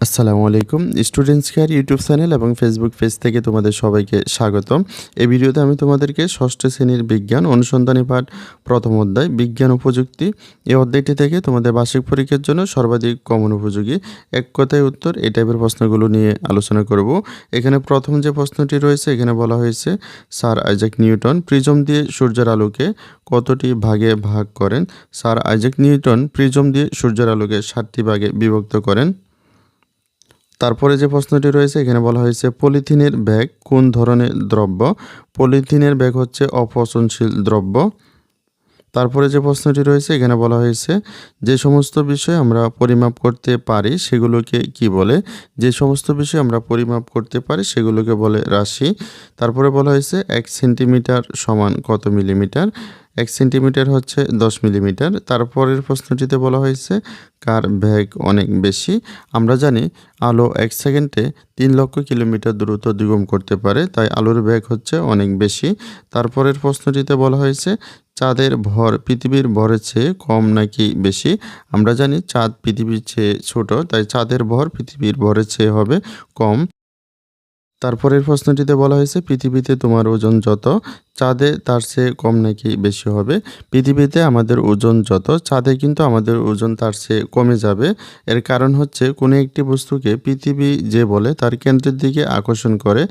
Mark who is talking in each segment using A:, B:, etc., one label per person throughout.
A: আসসালামু আলাইকুম। Students care YouTube channel এবং ফেসবুক পেজ থেকে তোমাদের সবাইকে স্বাগতম। এই ভিডিওতে আমি তোমাদেরকে ষষ্ঠ শ্রেণীর বিজ্ঞান অনুসন্ধানী পাঠ প্রথম অধ্যায় বিজ্ঞান ও প্রযুক্তি এই অধ্যায়টি থেকে তোমাদের বার্ষিক পরীক্ষার জন্য সর্বাধিক কমন উপযোগী এক কথায় উত্তর এই টাইপের প্রশ্নগুলো নিয়ে আলোচনা করব। এখানে প্রথম যে প্রশ্নটি রয়েছে এখানে বলা হয়েছে স্যার আইজাক নিউটন প্রিজম দিয়ে সূর্যের আলোকে কতটি ভাগে ভাগ করেন? স্যার আইজাক নিউটন প্রিজম দিয়ে সূর্যের আলোকে 7টি ভাগে বিভক্ত করেন। তারপরে যে প্রশ্নটি রয়েছে এখানে বলা হয়েছে পলিথিনের ব্যাগ কোন ধরনের দ্রব্য? পলিথিনের ব্যাগ হচ্ছে অপচনশীল দ্রব্য। তারপরে যে প্রশ্নটি রয়েছে এখানে বলা হয়েছে যে সমস্ত বিষয় আমরা পরিমাপ করতে পারি সেগুলোকে কি বলে? যে সমস্ত বিষয় আমরা পরিমাপ করতে পারি সেগুলোকে বলে রাশি। তারপরে বলা হয়েছে 1 সেন্টিমিটার সমান কত মিলিমিটার? 1 সেন্টিমিটার হচ্ছে 10 মিলিমিটার। তারপরের প্রশ্নটিতে বলা হয়েছে কার বেগ অনেক বেশি? আমরা জানি আলো 1 সেকেন্ডে 3 লক্ষ কিলোমিটার দ্রুত দিগম করতে পারে, তাই আলোর বেগ হচ্ছে অনেক বেশি। তারপরের প্রশ্নটিতে বলা হয়েছে চাঁদের ভর পৃথিবীর ভরের চেয়ে কম নাকি বেশি? আমরা জানি চাঁদ পৃথিবীর চেয়ে ছোট, তাই চাঁদের ভর পৃথিবীর ভরের চেয়ে হবে কম। তারপরের প্রশ্নটিতে বলা হয়েছে পৃথিবীতে তোমার ওজন যত চাঁদে তার চেয়ে কম নাকি বেশি হবে? পৃথিবীতে আমাদের ওজন যত চাঁদে কিন্তু আমাদের ওজন তার চেয়ে কমে যাবে। এর কারণ হচ্ছে কোনো একটি বস্তুকে পৃথিবী যে বলে তার কেন্দ্রের দিকে আকর্ষণ করে,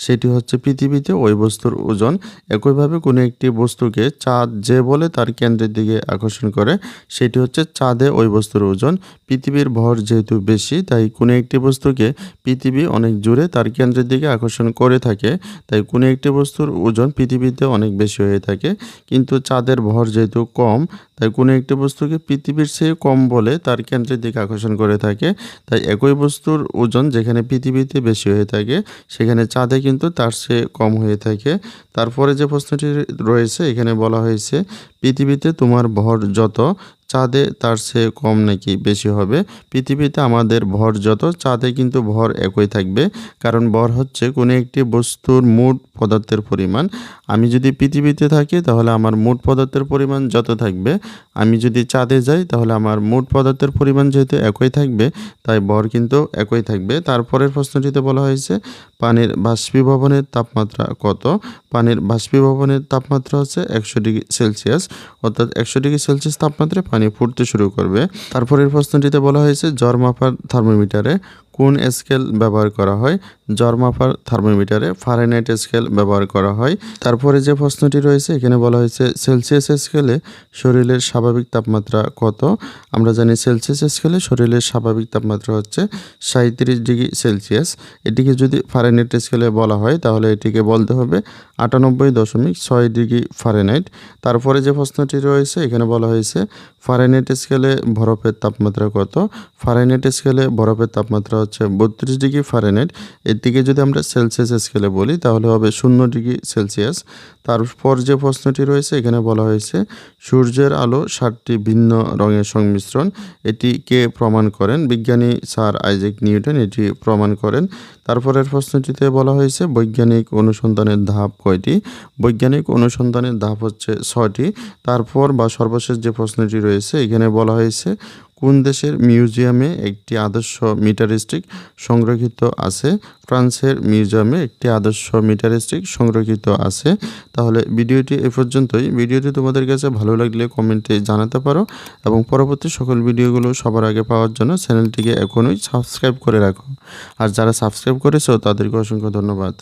A: সেটি হচ্ছে পৃথিবীতে ওই বস্তুর ওজন। একইভাবে কোনো একটি বস্তুকে চাঁদ যে বলে তার কেন্দ্রের দিকে আকর্ষণ করে, সেটি হচ্ছে চাঁদে ওই বস্তুর ওজন। পৃথিবীর ভর যেহেতু বেশি তাই কোনো একটি বস্তুকে পৃথিবী অনেক জোরে তার কেন্দ্রের দিকে আকর্ষণ করে থাকে, তাই কোনো একটি বস্তুর ওজন পৃথিবীতে অনেক বেশি হয়ে থাকে। কিন্তু চাঁদের ভর যেহেতু কম তাই কোনো একটি বস্তুকে পৃথিবীর চেয়ে কম বলে তার কেন্দ্রের দিকে আকর্ষণ করে থাকে। তাই একই বস্তুর ওজন যেখানে পৃথিবীতে বেশি হয়ে থাকে সেখানে চাঁদে কিন্তু তার চেয়ে কম হয়ে থাকে। তারপরে যে প্রশ্নটি রয়েছে এখানে বলা হয়েছে পৃথিবীতে তোমার ভর যত চাঁদে তার চেয়ে কম নাকি বেশি হবে? পৃথিবীতে আমাদের ভর যত চাঁদে কিন্তু ভর একই থাকবে, কারণ ভর হচ্ছে কোনো একটি বস্তুর মোট পদার্থের পরিমাণ। আমি যদি পৃথিবীতে থাকি তাহলে আমার মোট পদার্থের পরিমাণ যত থাকবে, আমি যদি চাঁদে যাই তাহলে আমার মোট পদার্থের পরিমাণ যেহেতু একই থাকবে তাই ভর কিন্তু একই থাকবে। তারপরের প্রশ্নটিতে বলা হয়েছে পানির বাষ্পীভবনের তাপমাত্রা কত? পানির বাষ্পীভবনের তাপমাত্রা হচ্ছে 100 ডিগ্রি সেলসিয়াস, অর্থাৎ 100 ডিগ্রি সেলসিয়াস তাপমাত্রায় পানি ফুটতে শুরু করবে। তারপরের প্রশ্নটিতে বলা হয়েছে জ্বর মাপার থার্মোমিটারে কোন স্কেল ব্যবহার করা হয়? জ্বর মাপার থার্মোমিটারে ফারেনহাইট স্কেল ব্যবহার করা হয়। তারপরে যে প্রশ্নটি রয়েছে এখানে বলা হয়েছে সেলসিয়াস স্কেলে শরীরের স্বাভাবিক তাপমাত্রা কত? আমরা জানি সেলসিয়াস স্কেলে শরীরের স্বাভাবিক তাপমাত্রা হচ্ছে 37 ডিগ্রি সেলসিয়াস। এটিকে যদি ফারেনহাইট স্কেলে বলা হয় তাহলে এটিকে বলতে হবে 98.6 ডিগ্রি ফারেনহাইট। তারপরে যে প্রশ্নটি রয়েছে এখানে বলা হয়েছে ফারেনহাইট স্কেলে বরফের তাপমাত্রা কত? ফারেনহাইট স্কেলে বরফের তাপমাত্রা হচ্ছে 32 ডিগ্রি ফারেনহাইট। এর দিকে যদি আমরা সেলসিয়াস স্কেলে বলি তাহলে হবে 0 ডিগ্রি সেলসিয়াস। তারপর যে প্রশ্নটি রয়েছে এখানে বলা হয়েছে সূর্যের আলো 7টি ভিন্ন রঙের সংমিশ্রণ, এটি কে প্রমাণ করেন? বিজ্ঞানী স্যার আইজাক নিউটন এটি প্রমাণ করেন। তারপরের প্রশ্নটিতে বলা হয়েছে বৈজ্ঞানিক অনুসন্ধানের ধাপ কয়টি? বৈজ্ঞানিক অনুসন্ধানের ধাপ হচ্ছে 6টি। তারপর বা সর্বশেষ যে প্রশ্নটি রয়েছে এখানে বলা হয়েছে কোন দেশের মিউজিয়ামে একটি আদর্শ মিটার স্টিক সংরক্ষিত আছে? ফ্রান্সের মিউজিয়ামে একটি আদর্শ মিটার স্টিক সংরক্ষিত আছে। তাহলে ভিডিওটি এ পর্যন্তই। ভিডিওটি তোমাদের কাছে ভালো লাগলে কমেন্টে জানাতে পারো এবং পরবর্তী সকল ভিডিওগুলো সবার আগে পাওয়ার জন্য চ্যানেলটিকে এখনই সাবস্ক্রাইব করে রাখো। আর যারা সাবস্ক্রাইব করেছো তাদেরকে অসংখ্য ধন্যবাদ।